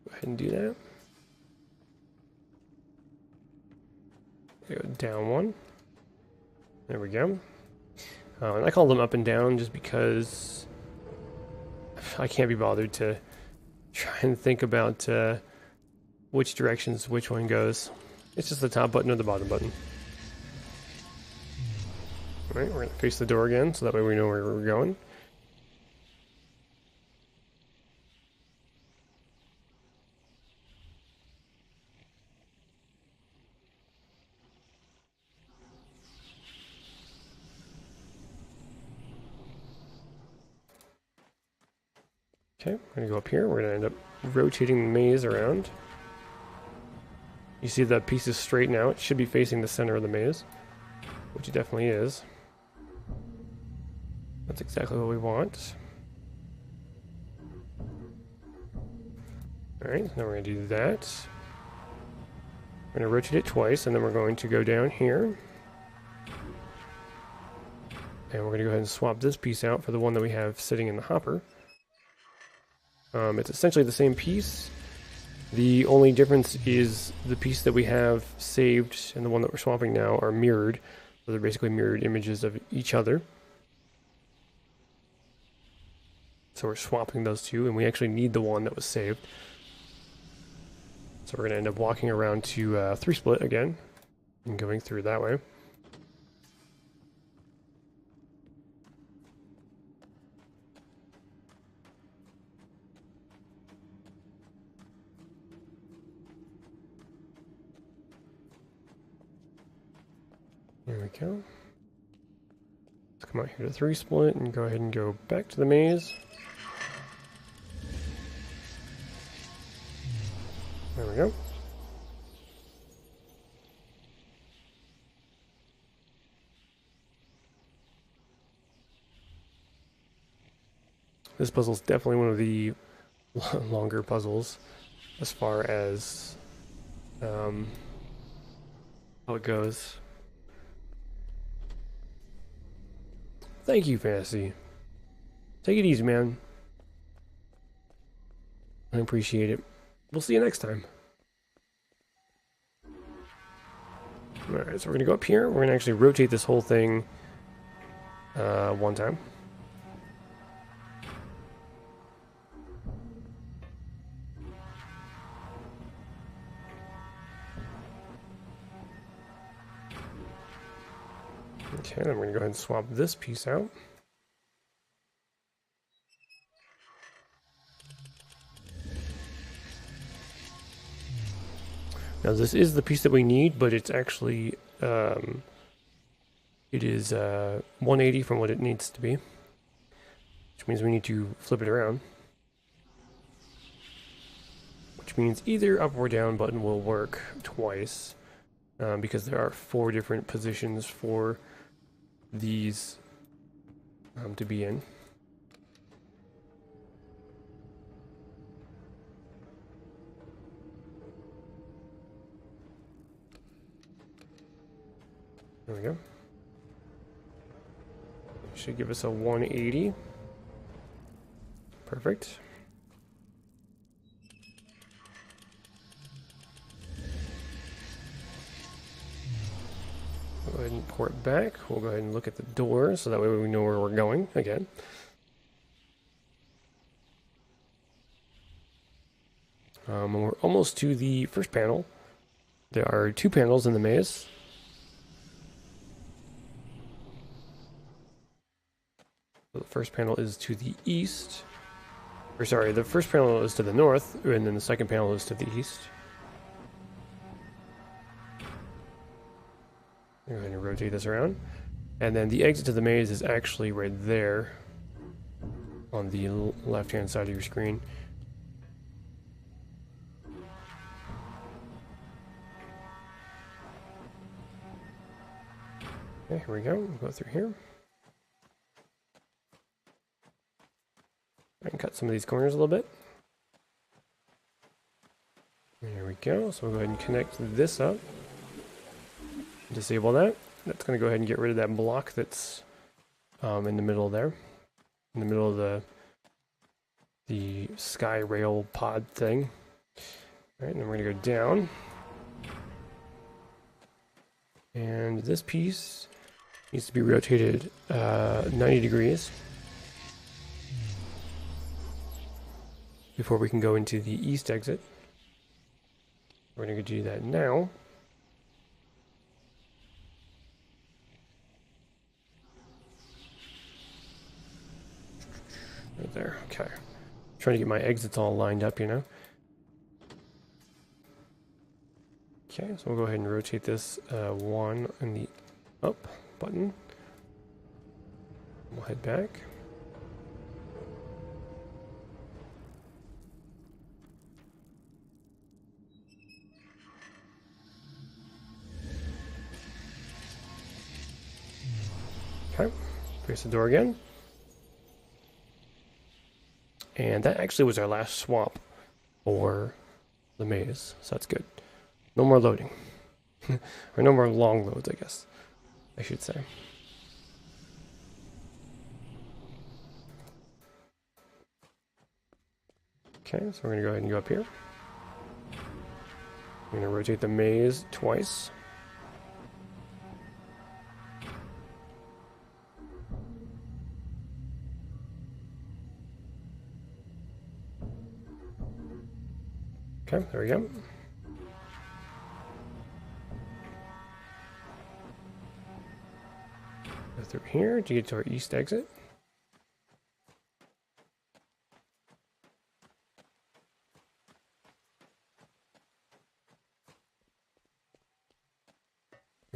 S1: Go ahead and do that. Go down one. There we go. And I call them up and down just because I can't be bothered to try and think about which directions which one goes. It's just the top button or the bottom button. Alright, we're going to face the door again, so that way we know where we're going. Okay, we're going to go up here. We're going to end up rotating the maze around. You see the piece is straight now. It should be facing the center of the maze, which it definitely is. That's exactly what we want. Alright, now we're going to do that. We're going to rotate it twice, and then we're going to go down here. And we're going to go ahead and swap this piece out for the one that we have sitting in the hopper. It's essentially the same piece. The only difference is the piece that we have saved and the one that we're swapping now are mirrored. So they're basically mirrored images of each other. So we're swapping those two, and we actually need the one that was saved. So we're going to end up walking around to 3 split again and going through that way. There we go. Let's come out here to 3 split and go ahead and go back to the maze. There we go. This puzzle is definitely one of the longer puzzles as far as how it goes. Thank you, Fantasy. Take it easy, man. I appreciate it. We'll see you next time. Alright, so we're going to go up here. We're going to actually rotate this whole thing one time. Okay, then we're going to go ahead and swap this piece out. Now this is the piece that we need, but it's actually, it is 180 from what it needs to be. Which means we need to flip it around. Which means either up or down button will work twice. Because there are 4 different positions for these to be in. There we go. Should give us a 180. Perfect. Go ahead and port back. We'll go ahead and look at the door so that way we know where we're going again. And we're almost to the first panel. There are 2 panels in the maze. So the first panel is to the east. Or sorry, the first panel is to the north, and then the second panel is to the east. Go ahead and rotate this around. And then the exit to the maze is actually right there on the left-hand side of your screen. Okay, here we go. We'll go through here. I can cut some of these corners a little bit. There we go. So we'll go ahead and connect this up. Disable that. That's going to go ahead and get rid of that block that's in the middle there. In the middle of the sky rail pod thing. Alright, and then we're going to go down. And this piece needs to be rotated 90 degrees before we can go into the east exit. We're going to do that now. Right there, okay. Trying to get my exits all lined up, you know. Okay, so we'll go ahead and rotate this 1 in the up button. We'll head back. Okay, face the door again. And that actually was our last swap for the maze, so that's good. No more loading. Or no more long loads, I guess I should say. Okay, so we're going to go ahead and go up here. We're going to rotate the maze twice. Okay, there we go. Go through here to get to our east exit.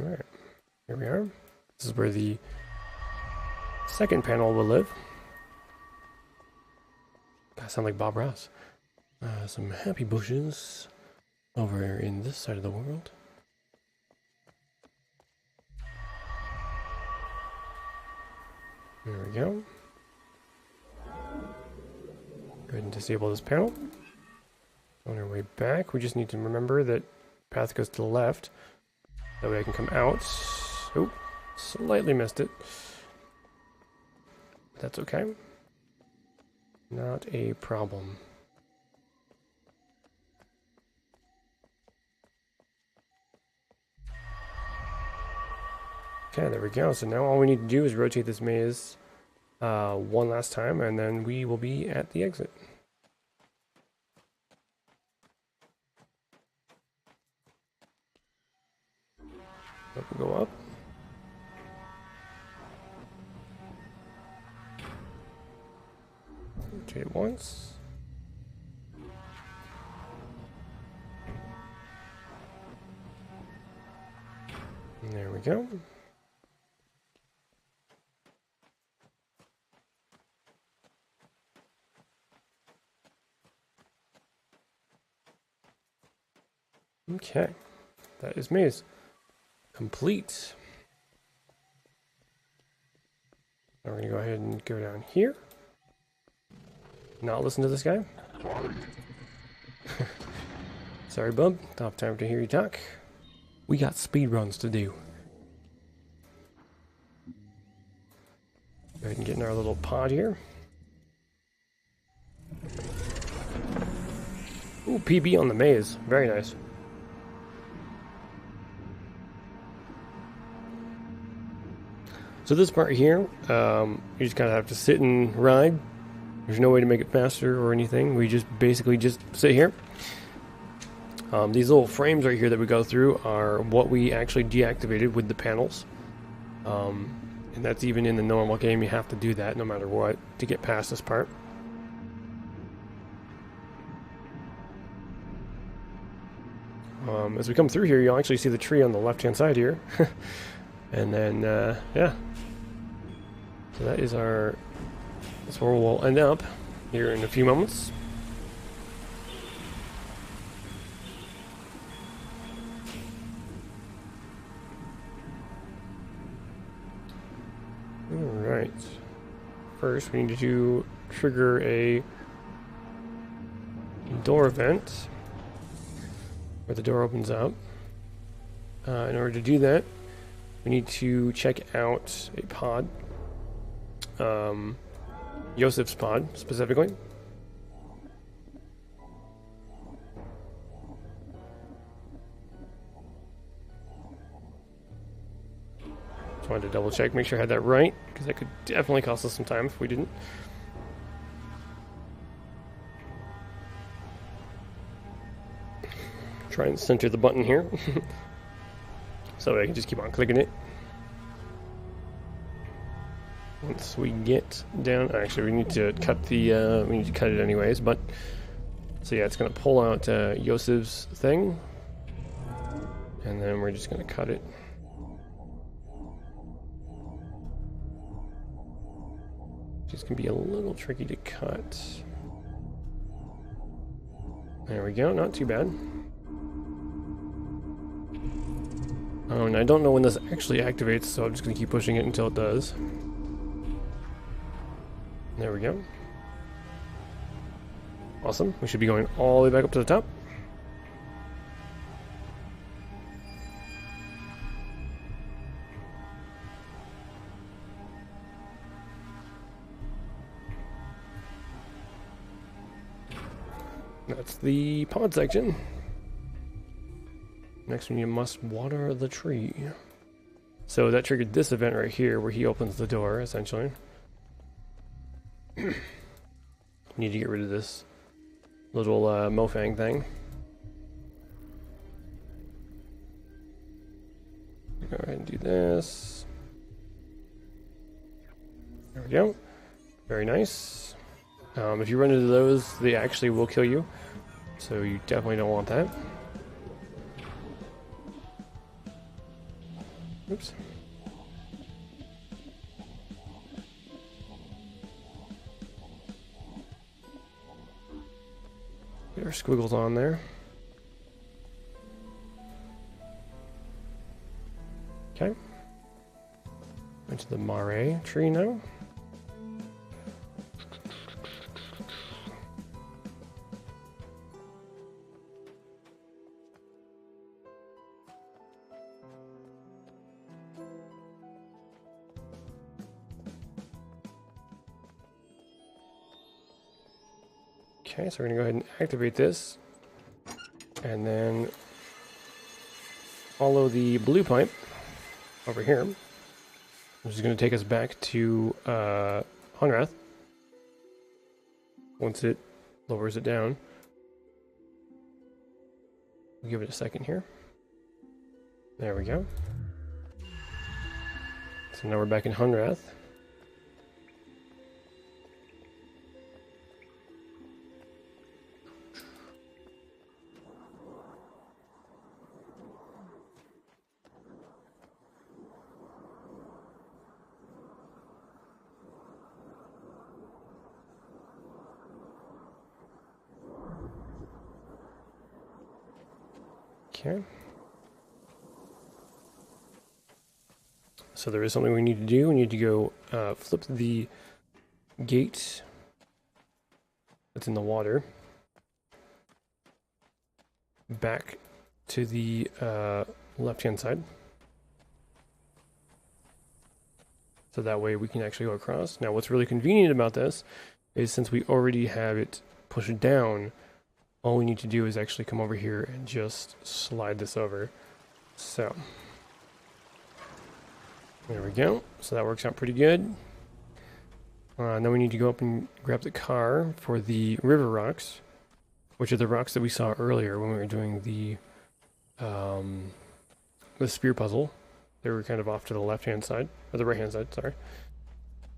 S1: Alright, here we are. This is where the second panel will live. I sound like Bob Ross. Some happy bushes over in this side of the world. There we go. Go ahead and disable this panel. On our way back, we just need to remember that path goes to the left. That way I can come out. Oh, slightly missed it. That's okay. Not a problem. Okay, there we go. So now all we need to do is rotate this maze one last time, and then we will be at the exit. Go up. Rotate once. And there we go. Okay, that is maze complete. Now we're gonna go ahead and go down here. Not listen to this guy. Sorry, bub. Tough time to hear you talk. We got speed runs to do. Go ahead and get in our little pod here. Ooh, PB on the maze. Very nice. So this part here, you just kind of have to sit and ride. There's no way to make it faster or anything. We just basically just sit here. These little frames right here that we go through are what we actually deactivated with the panels. And that's even in the normal game. You have to do that no matter what to get past this part. As we come through here, you'll actually see the tree on the left-hand side here. And then, yeah. So that is that's where we'll end up here in a few moments. Alright. First, we need to trigger a door event where the door opens up. In order to do that, we need to check out a pod. Yosef's pod, specifically. Just wanted to double check, make sure I had that right, because that could definitely cost us some time if we didn't. Try and center the button here. So I can just keep on clicking it. Once we get down, actually we need to cut the, we need to cut it anyways, but, so yeah, it's going to pull out Yosef's thing, and then we're just going to cut it. Just going to be a little tricky to cut. There we go, not too bad. Oh, and I don't know when this actually activates, so I'm just going to keep pushing it until it does. There we go. Awesome. We should be going all the way back up to the top. That's the pod section. Next one, you must water the tree. So that triggered this event right here where he opens the door, essentially. Need to get rid of this little mofang thing. Go ahead and do this. There we go. Very nice. If you run into those, they actually will kill you. So you definitely don't want that. Oops. Get our squiggles on there. Okay. Into the mare tree now. Okay, so we're gonna go ahead and activate this, and then follow the blue pipe over here, which is gonna take us back to Honrath. Once it lowers it down. We'll give it a second here. There we go. So now we're back in Honrath. Okay. So there is something we need to do. We need to go flip the gate that's in the water back to the left-hand side. So that way we can actually go across. Now what's really convenient about this is since we already have it pushed down, all we need to do is actually come over here and just slide this over. So, there we go. So that works out pretty good. Then we need to go up and grab the car for the river rocks, which are the rocks that we saw earlier when we were doing the spear puzzle. They were kind of off to the left-hand side, or the right-hand side, sorry.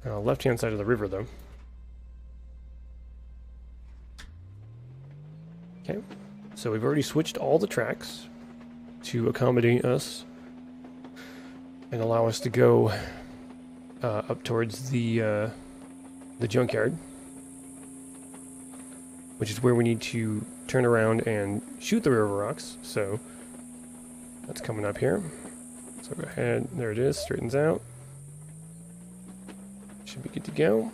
S1: Left-hand side of the river, though. Okay, so we've already switched all the tracks to accommodate us and allow us to go up towards the junkyard, which is where we need to turn around and shoot the river rocks. So that's coming up here. So go ahead, there it is, straightens out. Should be good to go.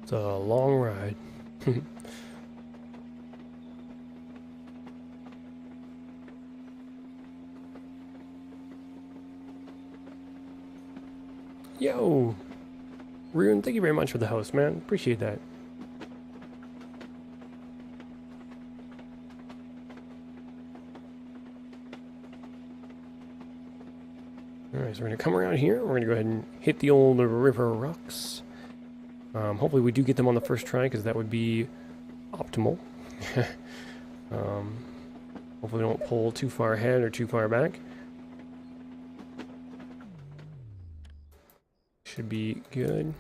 S1: It's a long ride. Yo! Rune, thank you very much for the host, man. Appreciate that. Alright, so we're going to come around here. We're going to go ahead and hit the old river rocks. Hopefully we do get them on the first try, because that would be optimal. Hopefully we don't pull too far ahead or too far back. Should be good.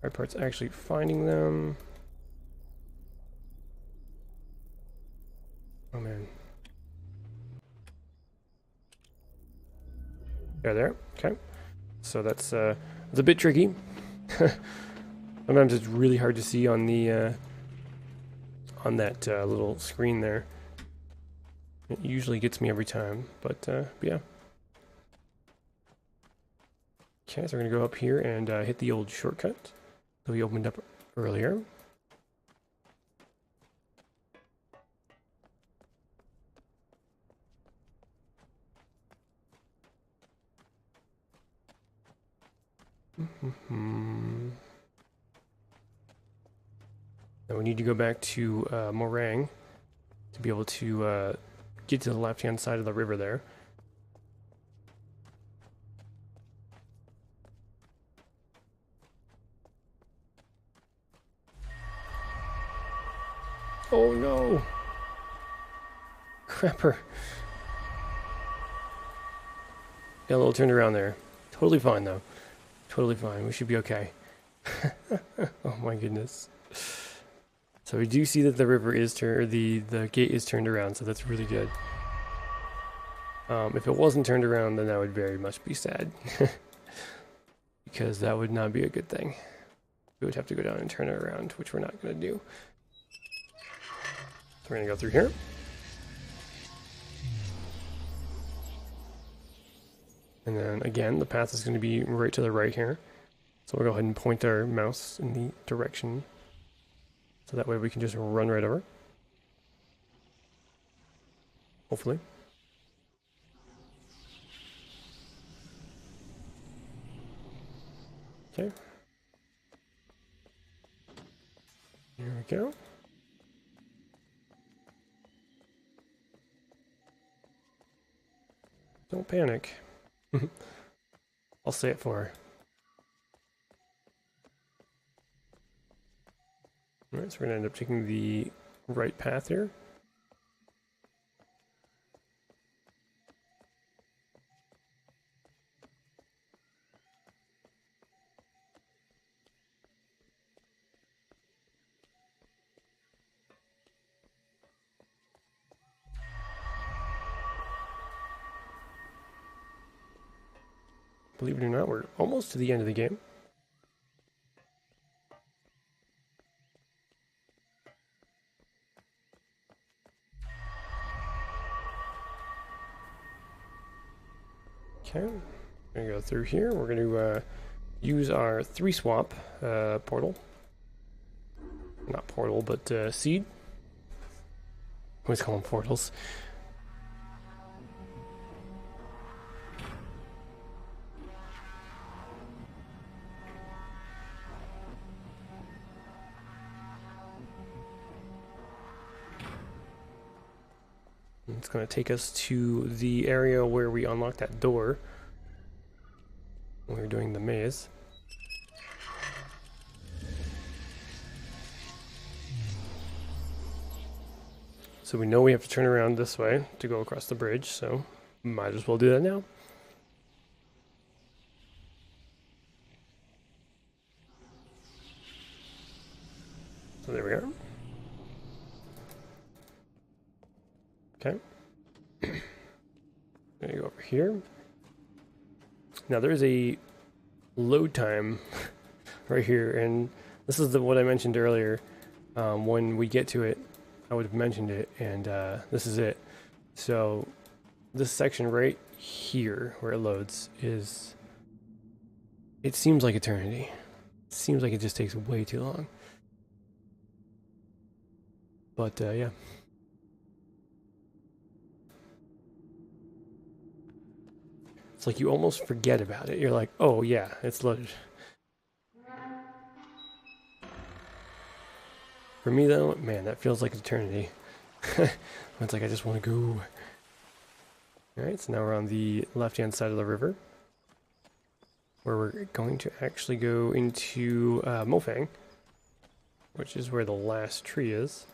S1: Hard part's actually finding them. Oh man. There. Okay. So that's a bit tricky. Sometimes it's really hard to see on the on that little screen there. It usually gets me every time, but yeah. Okay, so we're gonna go up here and hit the old shortcut that we opened up earlier. Now we need to go back to Morang to be able to get to the left-hand side of the river there. Oh no! Crapper. Got a little turned around there. Totally fine though. Totally fine. We should be okay. Oh my goodness. So we do see that the river is turned, the gate is turned around, so that's really good. If it wasn't turned around, then that would very much be sad. Because that would not be a good thing. We would have to go down and turn it around, which we're not going to do. we're going to go through here. And then again, the path is going to be right to the right here. So we'll go ahead and point our mouse in the direction. So that way we can just run right over. Hopefully. Okay. Here we go. Don't panic. I'll say it for her. Alright, so we're going to end up taking the right path here. Believe it or not, we're almost to the end of the game. Okay, we're going to go through here. We're going to use our 3-swap portal. Not portal, but seed. I always call them portals. It's going to take us to the area where we unlocked that door when we were doing the maze. So we know we have to turn around this way to go across the bridge, so might as well do that now. So there we are. Okay. Gonna go over here. Now there's a load time right here, and this is what I mentioned earlier. When we get to it, I would have mentioned it, and this is it. So this section right here where it loads is, it seems like eternity. It seems like it just takes way too long. But yeah. It's like you almost forget about it. You're like, oh yeah, it's loaded. For me though, man, that feels like eternity. It's like I just want to go. Alright, so now we're on the left-hand side of the river, where we're going to actually go into Mofang, which is where the last tree is.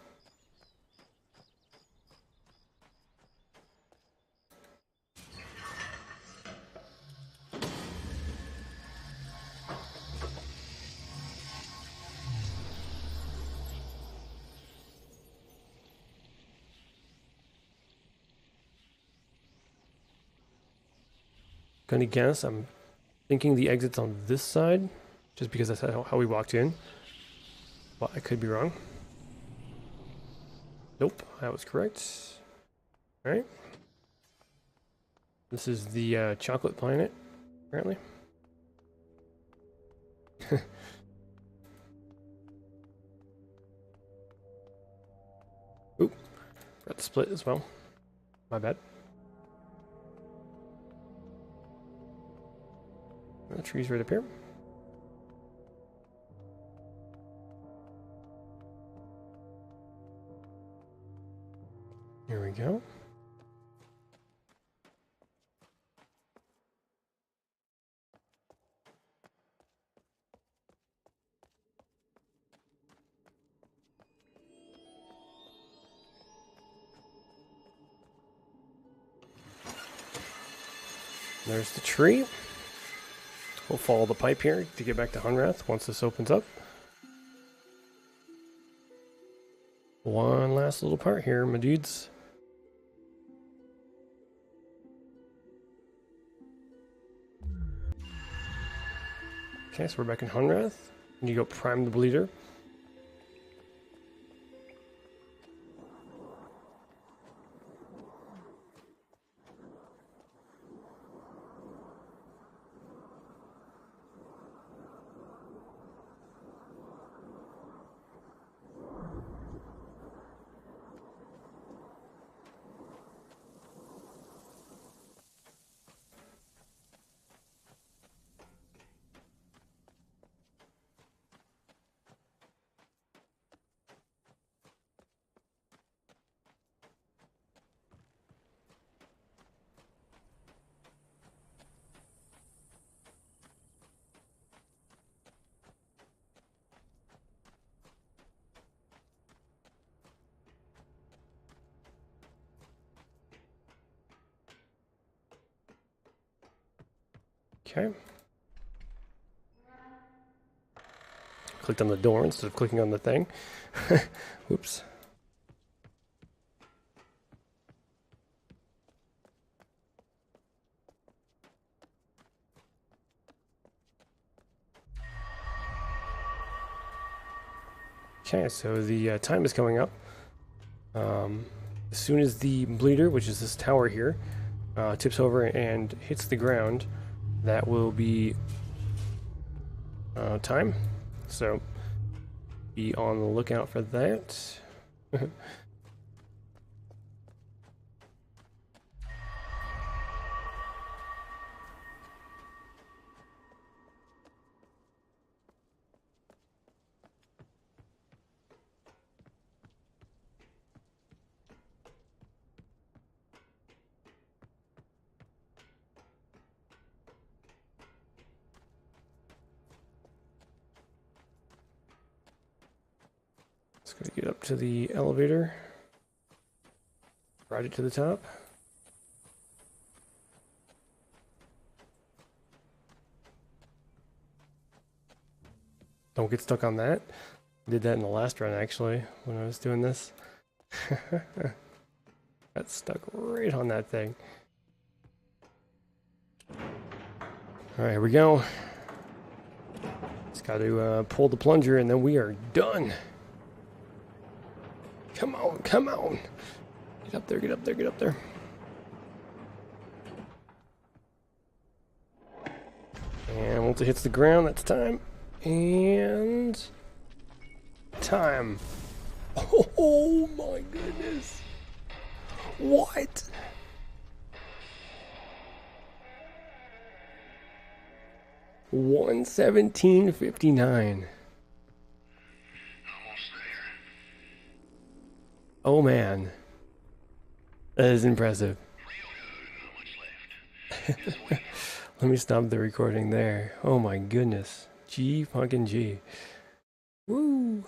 S1: Gonna guess, I'm thinking the exit's on this side, just because that's how we walked in. But I could be wrong. Nope, that was correct. Alright. This is the chocolate planet, apparently. Oop, got the split as well. My bad. The tree's right up here. Here we go. There's the tree. We'll follow the pipe here to get back to Hunrath once this opens up. One last little part here, my dudes. Okay, so we're back in Hunrath. And you go prime the bleeder. Okay. Clicked on the door instead of clicking on the thing. Whoops. Okay, so the time is coming up. As soon as the bleeder, which is this tower here, tips over and hits the ground, that will be time. So be on the lookout for that. Let's go get up to the elevator. Ride it to the top. Don't get stuck on that. Did that in the last run actually when I was doing this. Got stuck right on that thing. Alright, here we go. Just got to pull the plunger and then we are done. Come on, come on. Get up there, get up there, get up there. And once it hits the ground, that's time. And time. Oh my goodness. What? $1:17:59. Oh man, that is impressive. Let me stop the recording there. Oh my goodness. G fucking G. Woo.